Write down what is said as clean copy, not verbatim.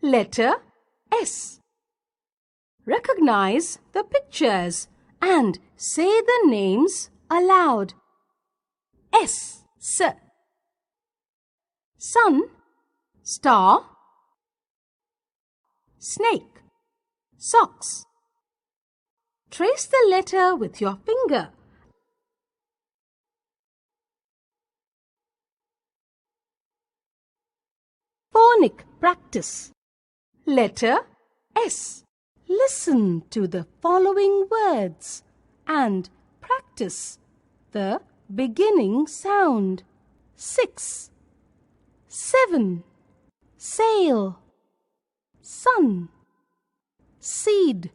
Letter S. Recognize the pictures and say the names aloud. S. Sun, star, snake, socks. Trace the letter with your finger. Phonic practice. Letter S. Listen to the following words and practice the beginning sound. 6, 7, sail, sun, seed.